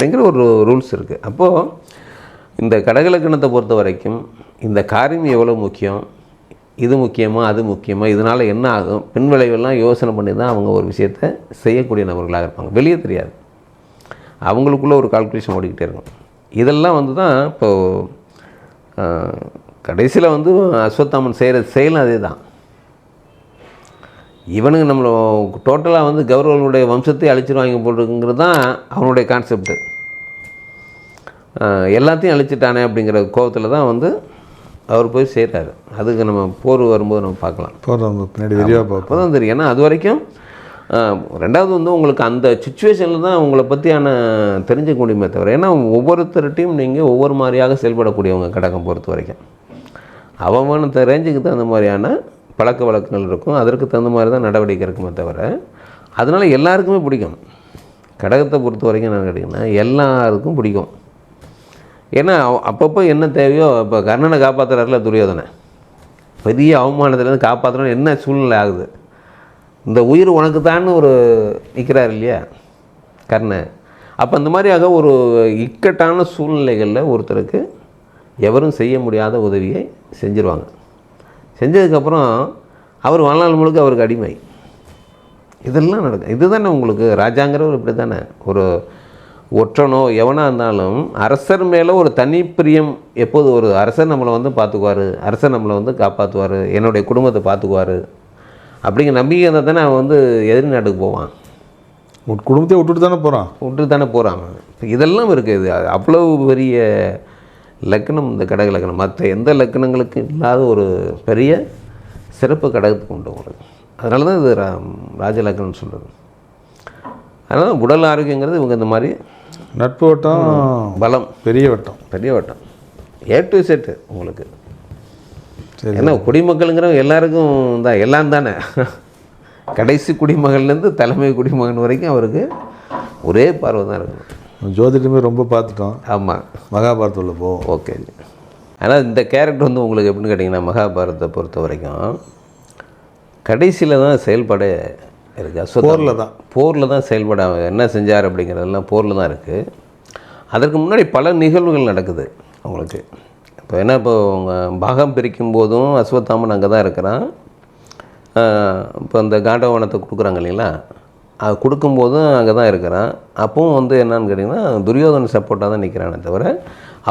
அப்படிங்கிற ஒரு ரூல்ஸ் இருக்குது. அப்போது இந்த கடகலக்கணத்தை பொறுத்த வரைக்கும் இந்த காரியம் எவ்வளோ முக்கியம், இது முக்கியமாக அது முக்கியமாக, இதனால் என்ன ஆகும், பின் விளைவெல்லாம் யோசனை பண்ணி தான் அவங்க ஒரு விஷயத்தை செய்யக்கூடிய நபர்களாக இருப்பாங்க. வெளியே தெரியாது, அவங்களுக்குள்ளே ஒரு கால்குலேஷன் ஓடிக்கிட்டே இருக்கும். இதெல்லாம் வந்து தான் இப்போது கடைசியில் வந்து அஸ்வத்தாமன் செய்கிற செயலும் அதே தான். இவனுங்க நம்மளை டோட்டலாக வந்து கௌரவர்களுடைய வம்சத்தை அழிச்சிருவாங்க போட்டிருக்குங்கிறது தான் அவனுடைய கான்செப்டு. எல்லாத்தையும் அழிச்சிட்டானே அப்படிங்கிற கோபத்தில் தான் வந்து அவர் போய் செய்கிறாரு. அதுக்கு நம்ம போர் வரும்போது நம்ம பார்க்கலாம், பின்னாடி விரிவாக பார்ப்போம், அப்போ தான் தெரியும். ஏன்னா அது வரைக்கும் ரெண்டாவது வந்து உங்களுக்கு அந்த சுச்சுவேஷனில் தான் உங்களை பற்றியான தெரிஞ்சுக்க முடியுமே தவிர, ஏன்னா ஒவ்வொருத்தர்கிட்டையும் நீங்கள் ஒவ்வொரு மாதிரியாக செயல்படக்கூடியவங்க கடகம் பொறுத்த வரைக்கும். அவமான ரேஞ்சுக்கு தகுந்த மாதிரியான பழக்க வழக்கங்கள் இருக்கும், அதற்கு தகுந்த மாதிரி தான் நடவடிக்கை இருக்குமே தவிர, அதனால் எல்லாருக்குமே பிடிக்கும். கடகத்தை பொறுத்த வரைக்கும் என்ன கேட்டிங்கன்னா எல்லாருக்கும் பிடிக்கும். ஏன்னா அப்பப்போ என்ன தேவையோ, இப்போ கர்ணனை காப்பாற்றுறாருல துரியோதனை, பெரிய அவமானத்துலேருந்து காப்பாற்றணும்னு என்ன சூழ்நிலை ஆகுது, இந்த உயிர் உனக்கு தான் ஒரு நிற்கிறார் இல்லையா கர்ணன். அப்போ அந்த மாதிரியாக ஒரு இக்கட்டான சூழ்நிலைகளில் ஒருத்தருக்கு எவரும் செய்ய முடியாத உதவியை செஞ்சுருவாங்க. செஞ்சதுக்கப்புறம் அவர் வாழ்நாள் முழுக்க அவருக்கு அடிமை. இதெல்லாம் நடக்கும். இது தானே உங்களுக்கு ராஜாங்கிறவர் இப்படி தானே. ஒரு ஒற்றனோ எவனாக இருந்தாலும் அரசர் மேலே ஒரு தனிப்பிரியம். எப்போது ஒரு அரசர் நம்மளை வந்து பார்த்துக்குவார், அரசர் நம்மளை வந்து காப்பாற்றுவார், என்னுடைய குடும்பத்தை பார்த்துக்குவார் அப்படிங்கிற நம்பிக்கை இருந்தால் தானே அவன் வந்து எதிரி நாட்டுக்கு போவான். குடும்பத்தை விட்டுட்டு தானே போகிறான். இதெல்லாம் இருக்குது. இது அவ்வளோ பெரிய லக்னம் இந்த கடக லக்னம். மற்ற எந்த லக்னங்களுக்கு இல்லாத ஒரு பெரிய சிறப்பு கடகத்துக்கு உண்டு உங்களுக்கு. அதனால தான் இது ராஜ லக்னம்னு சொல்கிறது. அதனால் உடல் ஆரோக்கியங்கிறது இவங்க இந்த மாதிரி நட்பு வட்டம், பலம், பெரிய வட்டம் A to Z உங்களுக்கு. ஏன்னா குடிமக்களுங்கிறவங்க எல்லாருக்கும் தான், எல்லாம் தானே. கடைசி குடிமகன்லேருந்து தலைமை குடிமகன் வரைக்கும் அவருக்கு ஒரே பார்வை தான் இருக்கும். ஜோதிடமே ரொம்ப பார்த்துட்டோம். ஆமாம், மகாபாரதத்தில் போவோம். ஓகே. ஆனால் இந்த கேரக்டர் வந்து உங்களுக்கு எப்படின்னு கேட்டிங்கன்னா, மகாபாரதத்தை பொறுத்த வரைக்கும் கடைசியில் தான் செயல்பட இருக்குது. போரில் தான் செயல்பட என்ன செஞ்சார் அப்படிங்கிறதெல்லாம் போரில் தான் இருக்குது. அதற்கு முன்னாடி பல நிகழ்வுகள் நடக்குது அவங்களுக்கு. இப்போ ஏன்னா இப்போ அவங்க பாகம் பிரிக்கும் போதும் அஸ்வத்தாமன் அங்கே தான் இருக்கிறான். இப்போ அந்த காண்டவனத்தை கொடுக்குறாங்க இல்லைங்களா, அது கொடுக்கும்போதும் அங்கே தான் இருக்கிறான். அப்பவும் வந்து என்னான்னு கேட்டிங்கன்னா துரியோதன சப்போர்ட்டாக தான் நிற்கிறானே தவிர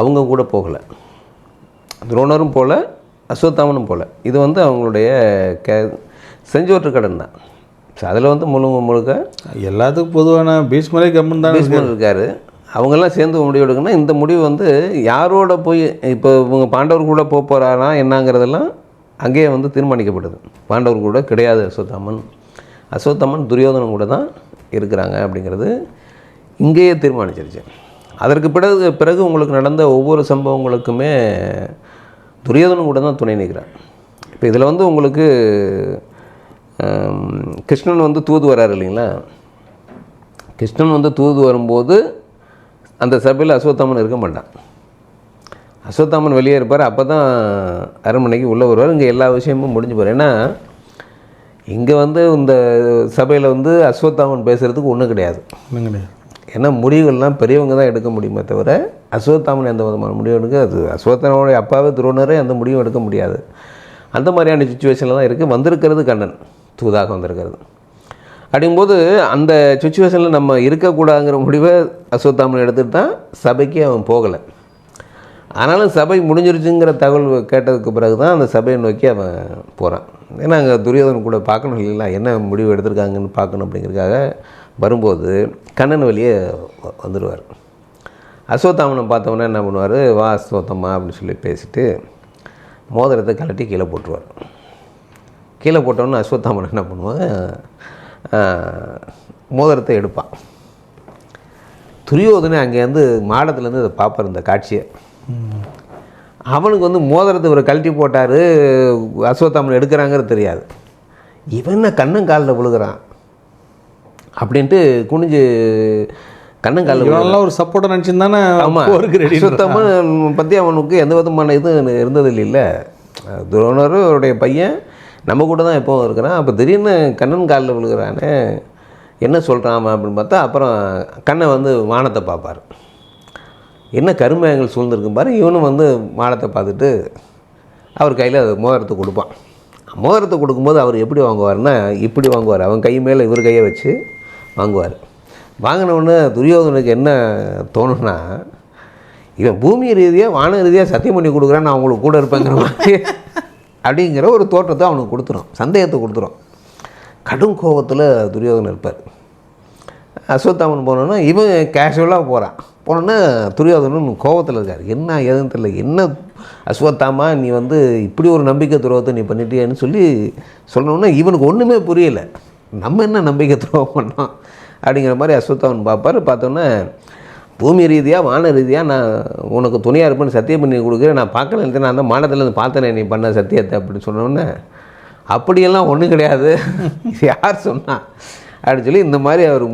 அவங்க கூட போகலை. துரோணரும் போகல, அஸ்வத்தாமனும் போகல. இது வந்து அவங்களுடைய செஞ்சோற்று கடன் தான். அதில் வந்து முழுக்க எல்லாத்துக்கும் பொதுவான பீஷ்மரே கம்மன் தான் இருக்கார். அவங்கெல்லாம் சேர்ந்து முடிவு எடுக்கணும்னா இந்த முடிவு வந்து யாரோட போய் இப்போ இவங்க பாண்டவர் கூட போக போகிறாரா என்னங்கிறதெல்லாம் அங்கேயே வந்து தீர்மானிக்கப்படுது. பாண்டவர் கூட கிடையாது அஸ்வத்தாமன் துரியோதனன் கூட தான் இருக்கிறாங்க அப்படிங்கிறது இங்கேயே தீர்மானிச்சிருச்சு. அதற்கு பிறகு உங்களுக்கு நடந்த ஒவ்வொரு சம்பவங்களுக்குமே துரியோதனன் கூட தான் துணை நிற்கிறான். இப்போ இதில் வந்து உங்களுக்கு கிருஷ்ணன் வந்து தூது வராரு இல்லைங்களா, கிருஷ்ணன் வந்து தூது வரும்போது அந்த சபையில் அஸ்வத்தாமன் இருக்க மாட்டான். அஸ்வத்தாமன் வெளியே இருப்பார். அப்போ தான் அரண்மனைக்கு உள்ளே வருவார். இங்கே எல்லா விஷயமும் முடிஞ்சு போகிறார். ஏன்னா இங்கே வந்து இந்த சபையில் வந்து அஸ்வத்தாமன் பேசுகிறதுக்கு ஒன்றும் கிடையாது. ஏன்னா முடிவுகள்லாம் பெரியவங்க தான் எடுக்க முடியுமே தவிர அஸ்வத்தாமன் எந்த விதமான முடிவு எடுக்க, அது அஸ்வத்தாமனுடைய அப்பாவே துரோணரே அந்த முடிவும் எடுக்க முடியாது. அந்த மாதிரியான சுச்சுவேஷனில் தான் இருக்குது. வந்திருக்கிறது கண்ணன் தூதாக வந்திருக்கிறது. அப்படிங்கும்போது அந்த சுச்சுவேஷனில் நம்ம இருக்கக்கூடாதுங்கிற முடிவை அஸ்வத்தாமன் எடுத்துகிட்டு தான் சபைக்கு அவன் போகலை. ஆனாலும் சபை முடிஞ்சிருச்சுங்கிற தகவல் கேட்டதுக்கு பிறகு தான் அந்த சபையை நோக்கி அவன் போகிறான். ஏன்னா அங்கே துரியோதனன் கூட பார்க்கணும் இல்லைங்களா, என்ன முடிவு எடுத்திருக்காங்கன்னு பார்க்கணும் அப்படிங்கிறதுக்காக வரும்போது கண்ணன் வெளியே வந்துடுவார். அஸ்வத்தாமனை பார்த்தவொன்னே என்ன பண்ணுவார், வா அஸ்வத்தம்மா அப்படின்னு சொல்லி பேசிட்டு மோதிரத்தை கழட்டி கீழே போட்டுருவார். கீழே போட்டோன்னு அஸ்வத்தாமன் என்ன பண்ணுவாங்க, மோதிரத்தை எடுப்பான். துரியோதனை அங்கேருந்து மாடத்துலேருந்து அதை பார்ப்பார் இந்த காட்சியை. அவனுக்கு வந்து மோதிரத்தை ஒரு கழட்டி போட்டார், அஸ்வத்தாமன் எடுக்கிறாங்கிறது தெரியாது. இவன் கண்ணன் காலில் விழுகிறான் அப்படின்ட்டு குனிஞ்சு கண்ணன் காலில் ஒரு சப்போர்ட்டை நினச்சிருந்தானே. ஆமாம், அஸ்வத்தாமன் பற்றி அவனுக்கு எந்த விதமான இது இருந்தது இல்லை. துரோணரும் அவருடைய பையன் நம்ம கூட தான் எப்போவும் இருக்கிறான். அப்போ திடீர்னு கண்ணன் காலில் விழுகிறானே, என்ன சொல்கிறான் அப்படின்னு பார்த்தா அப்புறம் கண்ணை வந்து வானத்தை பார்ப்பார். என்ன கருமேகங்கள் சூழ்ந்துருக்கும் பாரு. இவனும் வந்து மாடத்தை பார்த்துட்டு அவர் கையில் மோதிரத்தை கொடுப்பான். மோதிரத்தை கொடுக்கும்போது அவர் எப்படி வாங்குவார்னா இப்படி வாங்குவார். அவன் கை மேலே இவர் கையை வச்சு வாங்குவார். வாங்கினவுடனே துரியோதனுக்கு என்ன தோணுன்னா, இவன் பூமி ரீதியாக வான ரீதியாக சத்தியம் பண்ணி கொடுக்குறான், நான் அவங்களுக்கு கூட இருப்பேங்கிற மாதிரி அப்படிங்கிற ஒரு தோற்றத்தை அவனுக்கு கொடுத்துரும், சந்தேகத்தை கொடுத்துரும். கடும் கோபத்தில் துரியோதனன் இருப்பார். அஸ்வத்தாமன் போனோன்னா இவன் கேஷுவலாக போகிறான். போனோன்னா துரியோதனன் கோபத்தில் இருக்கார். என்ன ஏதுன்னு தெரியல. என்ன அஸ்வத்தாமா நீ வந்து இப்படி ஒரு நம்பிக்கை துரோகத்தை நீ பண்ணிட்டியான்னு சொல்லி சொன்னோன்னா இவனுக்கு ஒன்றுமே புரியலை. நம்ம என்ன நம்பிக்கை துரோகம் பண்ணோம் அப்படிங்கிற மாதிரி அஸ்வத்தாமன் பார்ப்பார். பார்த்தோன்னே பூமி ரீதியாக வான ரீதியாக நான் உனக்கு துணையாக இருப்பேன்னு சத்தியம் பண்ணி கொடுக்குறேன், நான் பார்க்கல நினைத்தேன், நான் அந்த மாடத்துலேருந்து பார்த்தேனே நீ பண்ண சத்தியத்தை அப்படின்னு சொன்னோன்னே அப்படியெல்லாம் ஒன்றும் கிடையாது, யார் சொன்னா அப்படின்னு சொல்லி இந்த மாதிரி அவர்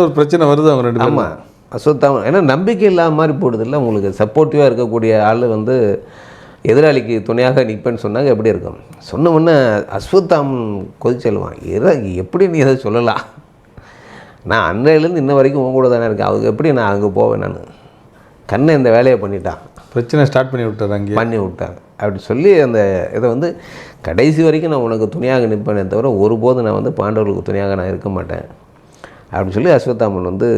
ஒரு பிரச்சனை வருது அவங்க ரெண்டு. ஆமாம், அஸ்வத்தாமன் ஏன்னா நம்பிக்கை இல்லாத மாதிரி போடுது இல்லை. உங்களுக்கு சப்போர்ட்டிவாக இருக்கக்கூடிய ஆள் வந்து எதிராளிக்கு துணையாக நிற்பேன்னு சொன்னாங்க எப்படி இருக்கும். சொன்ன உடனே அஸ்வத்தாமன் கொதிச்செல்வான். எப்படி நீ எதை சொல்லலாம், நான் அன்னையிலேருந்து இன்ன வரைக்கும் உங்க கூட தானே இருக்கேன், அவங்க எப்படி நான் அங்கே போவேன், நான் கண்ணை இந்த வேலையை பண்ணிட்டான், பிரச்சனை ஸ்டார்ட் பண்ணி விட்டார், அங்கே பண்ணி விட்டாங்க அப்படி சொல்லி அந்த இதை வந்து கடைசி வரைக்கும் நான் உனக்கு துணையாக நிற்பேனே தவிர ஒருபோது நான் வந்து பாண்டவர்களுக்கு துணையாக நான் இருக்க மாட்டேன் அப்படின்னு சொல்லி அஸ்வத்தாமன் வந்து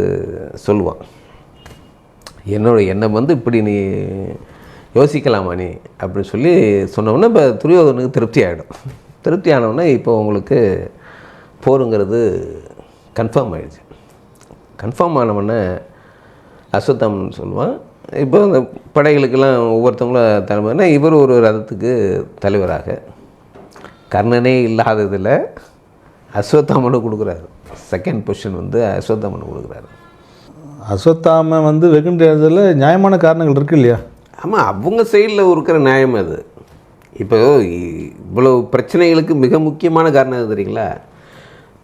சொல்லுவான். என்னை வந்து இப்படி நீ யோசிக்கலாமா நீ அப்படின்னு சொல்லி சொன்னோன்னா இப்போ துரியோதனுக்கு திருப்தி ஆகிடும். திருப்தி ஆனவுடனே இப்போ உங்களுக்கு போருங்கிறது கன்ஃபார்ம் ஆகிடுச்சு. கன்ஃபார்ம் ஆனவுடனே அஸ்வத்தாமன் சொல்லுவான், இப்போ அந்த படைகளுக்கெல்லாம் ஒவ்வொருத்தவங்களும் தலைமைன்னா இவர் ஒரு ரதத்துக்கு தலைவராக கர்ணனே இல்லாததில் அஸ்வத்தாமனு கொடுக்குறாரு. செகண்ட் பொசிஷன் வந்து அஸ்வத்தாமனு கொடுக்குறாரு. அஸ்வத்தாம வந்து வெகுண்டதில் நியாயமான காரணங்கள் இருக்குது இல்லையா? ஆமாம், அவங்க சைடில் இருக்கிற நியாயம் அது. இப்போ இவ்வளோ பிரச்சனைகளுக்கு மிக முக்கியமான காரணம் எது தெரியுங்களா?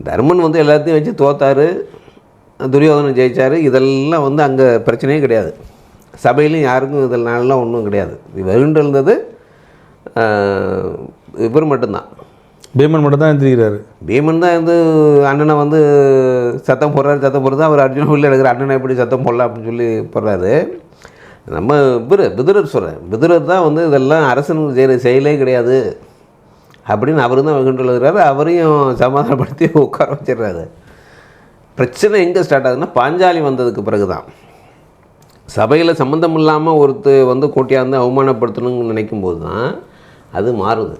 தர்மன் வந்து எல்லாத்தையும் வச்சு தோத்தார், துரியோதனன் ஜெயித்தார், இதெல்லாம் வந்து அங்கே பிரச்சனையே கிடையாது. சபையிலையும் யாருக்கும் இதனாலலாம் ஒன்றும் கிடையாது. வெகுண்டு இருந்தது இவர் மட்டும்தான், பீமன் மட்டும் தான் எழுந்திருக்கிறாரு. பீமன் தான் வந்து அண்ணனை வந்து சத்தம் போடுறது அவர் அர்ஜுன உள்ள எடுக்கிற அண்ணனை எப்படி சத்தம் போடலாம் அப்படின்னு சொல்லி போடுறாரு. நம்ம பிதுரர் சொல்கிறேன், பிதுரர் தான் வந்து இதெல்லாம் அரசனுக்கு செய்கிற செயலே கிடையாது அப்படின்னு அவர் தான் வெகுண்டு எழுதுறாரு. அவரையும் சமாதானப்படுத்தி உட்கார வச்சிடுறாரு. பிரச்சனை எங்கே ஸ்டார்ட் ஆகுதுன்னா பாஞ்சாலி வந்ததுக்கு பிறகு தான். சபையில் சம்மந்தம் இல்லாமல் ஒருத்தர் வந்து கோட்டையாந்து அவமானப்படுத்தணும்னு நினைக்கும்போது தான் அது மாறுது.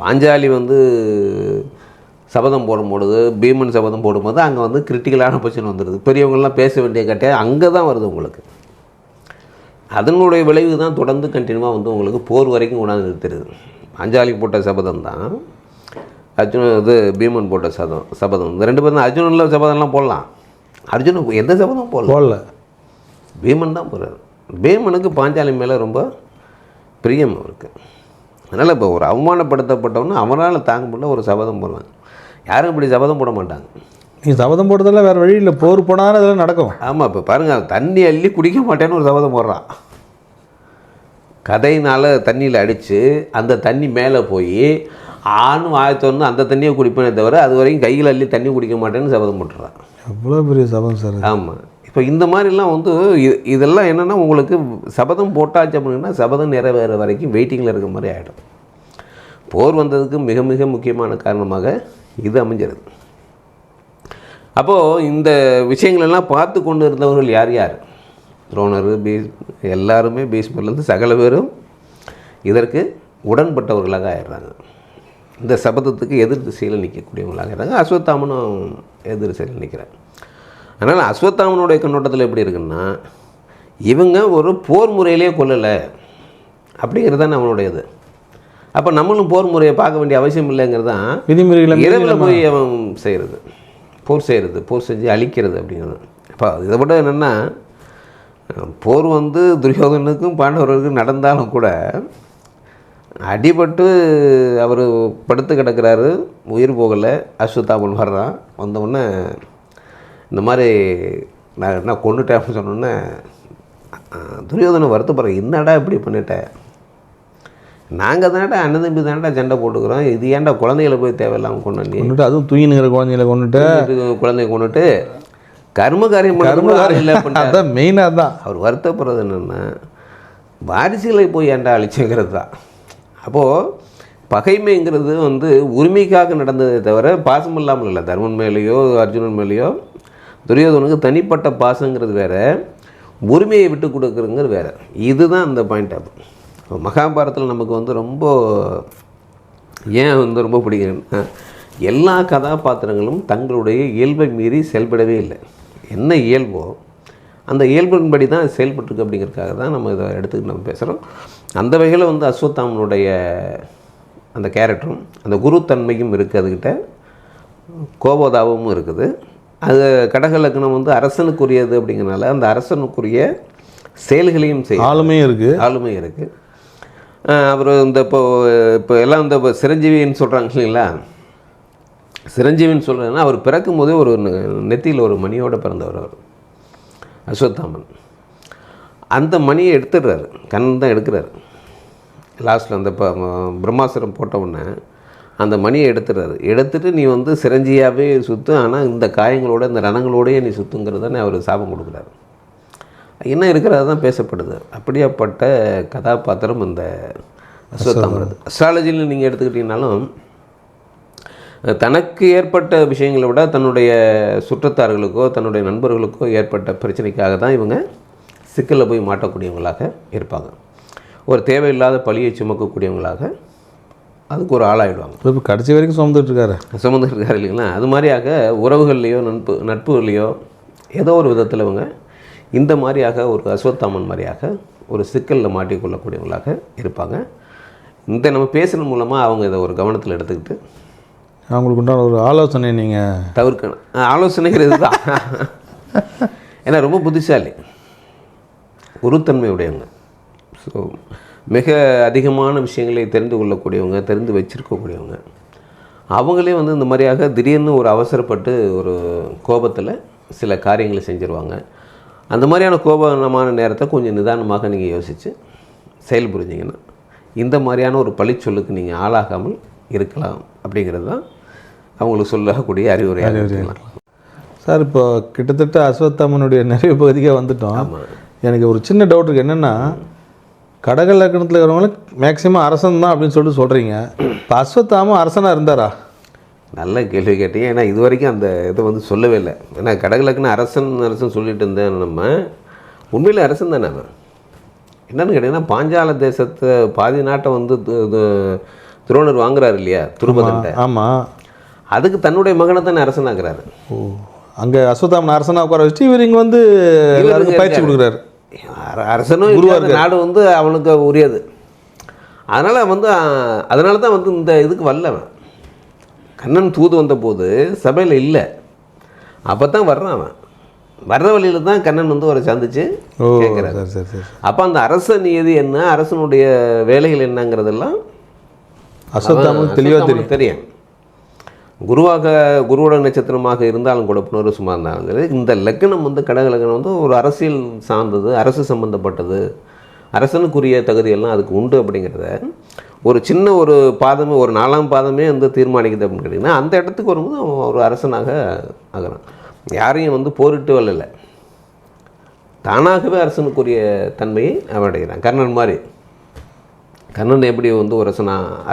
பாஞ்சாலி வந்து சபதம் போடும்பொழுது, பீமன் சபதம் போடும்போது அங்கே வந்து கிரிட்டிக்கலான பொசிஷன் வந்துடுது. பெரியவங்கள்லாம் பேச வேண்டிய கட்டையாக அங்கே தான் வருது உங்களுக்கு. அதனுடைய விளைவு தான் தொடர்ந்து கண்டினியூவாக வந்து உங்களுக்கு போர் வரைக்கும் கொண்டாந்து நிறுத்துறது. பாஞ்சாலி போட்ட சபதம் தான் அர்ஜுனன் பீமன் போட்ட சபதம். இந்த ரெண்டு பேரும் தான். அர்ஜுனனில் சபதம்லாம் போடலாம், அர்ஜுனன் எந்த சபதம் போடல, பீமன் தான் போடுறாரு. பீமனுக்கு பாஞ்சாலி மேலே ரொம்ப பிரியம் அவருக்கு. அதனால் இப்போ ஒரு அவமானப்படுத்தப்பட்டவொன்னு அவனால் தாங்க முடியல ஒரு சபதம் போடுறாங்க. யாரும் இப்படி சபதம் போட மாட்டாங்க. நீங்கள் சபதம் போடுறதெல்லாம் வேறு வழி இல்லை, போர் போனாலும் அதெல்லாம் நடக்கும். ஆமாம், இப்போ பாருங்கள், தண்ணி அள்ளி குடிக்க மாட்டேன்னு ஒரு சபதம் போடுறான். கதையினால் தண்ணியில் அடித்து அந்த தண்ணி மேலே போய் ஆணும் ஆயத்தொன்னு அந்த தண்ணியை குடிப்பேனே தவிர அது வரைக்கும் கையில் அள்ளி தண்ணி குடிக்க மாட்டேன்னு சபதம் போட்டுறான். எவ்வளோ பெரிய சபதம் சார். ஆமாம், இப்போ இந்த மாதிரிலாம் வந்து இதெல்லாம் என்னென்னா உங்களுக்கு சபதம் போட்டாச்சு அப்படின்னா சபதம் நிறைவேற வரைக்கும் வெயிட்டிங்கில் இருக்கிற மாதிரி ஆகிடும். போர் வந்ததுக்கு மிக மிக முக்கியமான காரணமாக இது அமைஞ்சிருது. அப்போது இந்த விஷயங்களெல்லாம் பார்த்து கொண்டு இருந்தவர்கள் யார் யார்? துரோணர், எல்லாருமே பீஷ்மர்லேருந்து சகல பேரும் இதற்கு உடன்பட்டவர்களாக ஆயிடுறாங்க. இந்த சபதத்துக்கு எதிர் திசையில் நிற்கக்கூடியவங்களாக ஆயிடுறாங்க. அஸ்வத்தாமனும் எதிர் திசையில் நிற்கிறார். அதனால் அஸ்வத்தாமனுடைய கண்ணோட்டத்தில் எப்படி இருக்குன்னா, இவங்க ஒரு போர் முறையிலே கொல்லலை அப்படிங்கிறது தான் அவனுடையது. அப்போ நம்மளும் போர் முறையை பார்க்க வேண்டிய அவசியம் இல்லைங்கிறது தான் விதிமுறைகளை இரவில் போய் அவன் செய்கிறது, போர் செய்கிறது, போர் செஞ்சு அழிக்கிறது அப்படிங்கிறது. அப்போ இதை விட என்னென்னா, போர் வந்து துரியோதனுக்கும் பாண்டவர்களுக்கும் நடந்தாலும் கூட அடிபட்டு அவர் படுத்து கிடக்கிறாரு, உயிர் போகலை. அஸ்வத்தாமன் வர்றான், வந்தவுடனே இந்த மாதிரி நான் என்ன கொண்டுட்டேன் அப்படின்னு சொன்னோன்னே துரியோதனை வருத்தப்படுறேன், என்னடா இப்படி பண்ணிட்டேன், நாங்கள் தானடா அண்ணன் தம்பி தானடா சண்டை போட்டுக்கிறோம், இது ஏன்டா குழந்தைகளை போய் தேவையில்லாமல் கொண்டுட்டு, அதுவும் தூங்கினுங்கிற குழந்தைகளை கொண்டுட்டு குழந்தைய கொண்டுட்டு கர்ம காரியம் இல்லை அப்படின்னா அதான் மெயினாக தான் அவர் வருத்தப்படுறது என்னென்னா வாரிசுகளை போய் ஏன்டா அழிச்சுங்கிறது தான். அப்போது பகைமைங்கிறது வந்து உரிமைக்காக நடந்ததே தவிர பாசம் இல்லாமல் இல்லை. தர்மன் மேலேயோ அர்ஜுனன் மேலேயோ துரியோதனுக்கு தனிப்பட்ட பாசங்கிறது வேறு, உரிமையை விட்டு கொடுக்குறங்கிறது வேறு. இதுதான் அந்த பாயிண்ட் ஆகும். மகாபாரதத்தில் நமக்கு வந்து ரொம்ப ஏன் வந்து ரொம்ப பிடிக்குன்னா, எல்லா கதாபாத்திரங்களும் தங்களுடைய இயல்பை மீறி செயல்படவே இல்லை. என்ன இயல்போ அந்த இயல்பின்படி தான் செயல்பட்டுருக்கு அப்படிங்கிறதுக்காக தான் நம்ம இதை எடுத்துக்கிட்டு நம்ம பேசுகிறோம். அந்த வகையில் வந்து அஸ்வத்தாமனுடைய அந்த கேரக்டரும் அந்த குருத்தன்மையும் இருக்குது, அதுக்கிட்ட கோபதாபமும் இருக்குது. அது கடக லக்னம் வந்து அரசனுக்குரியது அப்படிங்கிறனால அந்த அரசனுக்குரிய செயல்களையும் செய்ய ஆளுமை இருக்குது. அவர் இந்த இப்போ எல்லாம் இந்த சிரஞ்சீவின்னு சொல்கிறாங்க இல்லைங்களா, சிரஞ்சீவின்னு சொல்கிறேன்னா அவர் பிறக்கும் போதே ஒரு நெத்தியில் ஒரு மணியோடு பிறந்தவர் அவர் அஸ்வத்தாமன். அந்த மணியை எடுத்துடுறாரு, கண் தான் எடுக்கிறாரு. லாஸ்ட்டில் அந்த பிரம்மாஸ்திரம் போட்ட உடனே அந்த மணியை எடுத்துட்டு நீ வந்து சிரஞ்சியாகவே சுற்று, ஆனால் இந்த காயங்களோட இந்த ரணங்களோடையே நீ சுற்றுங்கிறதானே அவர் சாபம் கொடுக்குறாரு. என்ன இருக்கிறது தான் பேசப்படுது. அப்படியாப்பட்ட கதாபாத்திரம் இந்த அஸ்வத்தாமன். அஸ்ட்ராலஜியில் நீங்கள் எடுத்துக்கிட்டிங்கனாலும் தனக்கு ஏற்பட்ட விஷயங்களை விட தன்னுடைய சுற்றத்தார்களுக்கோ தன்னுடைய நண்பர்களுக்கோ ஏற்பட்ட பிரச்சனைக்காக தான் இவங்க சிக்கலில் போய் மாட்டக்கூடியவங்களாக இருப்பாங்க. ஒரு தேவையில்லாத பழியை சுமக்கக்கூடியவங்களாக அதுக்கு ஒரு ஆளாகிடுவாங்க. இப்போ கடைசி வரைக்கும் சுமந்துட்டு இருக்காரு இல்லைங்களா. அது மாதிரியாக உறவுகள்லையோ நட்புகள்லையோ ஏதோ ஒரு விதத்தில் இவங்க இந்த மாதிரியாக ஒரு அஸ்வத்தாமன் மாதிரியாக ஒரு சிக்கலில் மாட்டிக்கொள்ளக்கூடியவங்களாக இருப்பாங்க. இந்த நம்ம பேசுகிறது மூலமாக அவங்க இதை ஒரு கவனத்தில் எடுத்துக்கிட்டு அவங்களுக்கு உண்டான ஒரு ஆலோசனை நீங்கள் தவிர்க்கணும். ஆலோசனைங்கிறது தான். ஏன்னா ரொம்ப புத்திசாலி, உருத்தன்மையுடையவங்க. ஸோ மிக அதிகமான விஷயங்களை தெரிந்து கொள்ளக்கூடியவங்க, தெரிந்து வச்சுருக்கக்கூடியவங்க. அவங்களே வந்து இந்த மாதிரியாக திடீர்னு ஒரு அவசரப்பட்டு ஒரு கோபத்தில் சில காரியங்களை செஞ்சுருவாங்க. அந்த மாதிரியான கோபமான நேரத்தை கொஞ்சம் நிதானமாக நீங்கள் யோசித்து செயல் புரிஞ்சிங்கன்னா இந்த மாதிரியான ஒரு பழிச்சொல்லுக்கு நீங்கள் ஆளாகாமல் இருக்கலாம் அப்படிங்கிறது தான் அவங்களுக்கு சொல்லக்கூடிய அறிவுரை. சார், இப்போ கிட்டத்தட்ட அஸ்வத்தாமனுடைய நிறைய பகுதிக்காக வந்துட்டோம். எனக்கு ஒரு சின்ன டவுட் இருக்குது. என்னென்னா, கடக லக்னத்தில் இருக்கிறவங்களுக்கு மேக்சிமம் அரசன் தான் அப்படின்னு சொல்கிறீங்க. இப்போ அஸ்வத்தாமன் அரசனாக இருந்தாரா? நல்ல கேள்வி கேட்டீங்க. ஏன்னா இது வரைக்கும் அந்த இதை வந்து சொல்லவே இல்லை. ஏன்னா கடக லக்னம் அரசன் சொல்லிட்டு இருந்தேன். நம்ம உண்மையில் அரசன் தானே. அவன் என்னென்னு கேட்டிங்கன்னா, பாஞ்சால தேசத்தை பாதி நாட்டை வந்து துரோணர் வாங்குறாரு இல்லையா, துருபதன்ட்ட. ஆமாம். அதுக்கு தன்னுடைய மகனை தானே அரசனாகிறாரு. ஓ, அங்கே அஸ்வத்தாமன் அரசனாக உட்கார வச்சுட்டு இவர் இங்கே வந்து பயிற்சி கொடுக்குறாரு. அரசனும் நாடு வந்து அவனுக்கு உரியது. அதனால தான் வந்து இந்த இதுக்கு வரலவன். கண்ணன் தூது வந்த போது சபையில் இல்லை, அப்போ தான் வர்றான். அவன் வர்ற வழியில் தான் கண்ணன் வந்து அவரை சந்தித்து கேட்குறாரு. அப்போ அந்த அரச நியதி என்ன, அரசனுடைய வேலைகள் என்னங்கிறதெல்லாம் அஸ்வத்தாமனுக்கு தெளிவாக தெரியும். குருவோட நட்சத்திரமாக இருந்தாலும் கூட புனரு சும்மா இருந்தாலும் இந்த லக்னம் வந்து கடக லக்னம் வந்து ஒரு அரசியல் சார்ந்தது, அரசு சம்பந்தப்பட்டது, அரசனுக்குரிய தகுதியெல்லாம் அதுக்கு உண்டு அப்படிங்கிறத ஒரு சின்ன ஒரு பாதமே, ஒரு 4ஆம் பாதமே வந்து தீர்மானிக்குது அப்படின்னு கேட்டிங்கன்னா, அந்த இடத்துக்கு வரும்போது அவன் ஒரு அரசனாக ஆகிறான். யாரையும் வந்து போரிட்டு வரல, தானாகவே அரசனுக்குரிய தன்மையை அவன் அடைகிறான். கர்ணன் மாதிரி, கர்ணன் எப்படி வந்து ஒரு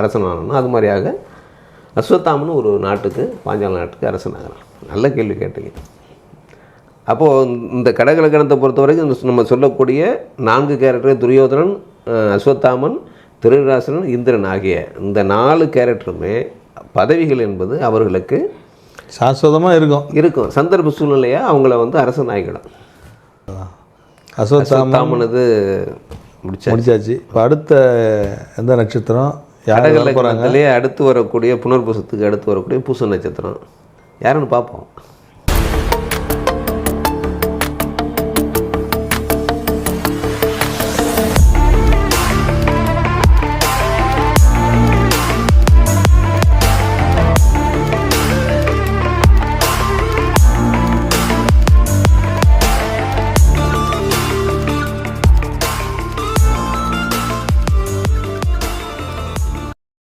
அரசனானோ அது மாதிரியாக அஸ்வத்தாமன் ஒரு நாட்டுக்கு, பாஞ்சால நாட்டுக்கு அரசனாகிறான். நல்ல கேள்வி கேட்டீங்க. அப்போது இந்த கடக லக்னத்தை பொறுத்த வரைக்கும் நம்ம சொல்லக்கூடிய 4 கேரக்டர், துரியோதனன், அஸ்வத்தாமன், திருதராஷ்டிரன், இந்திரன் ஆகிய இந்த 4 கேரக்டருமே பதவிகள் என்பது அவர்களுக்கு சாஸ்வதமாக இருக்கும். சந்தர்ப்ப சூழ்நிலையாக அவங்கள வந்து அரசன் ஆகிடும். அஸ்வத்தாமனது முடிச்சாச்சு. இப்போ அடுத்த எந்த நட்சத்திரம்? கடக லக்னத்திலே அடுத்து வரக்கூடிய புனர்பூசத்துக்கு அடுத்து வரக்கூடிய பூச நட்சத்திரம் யாருன்னு பார்ப்போம்.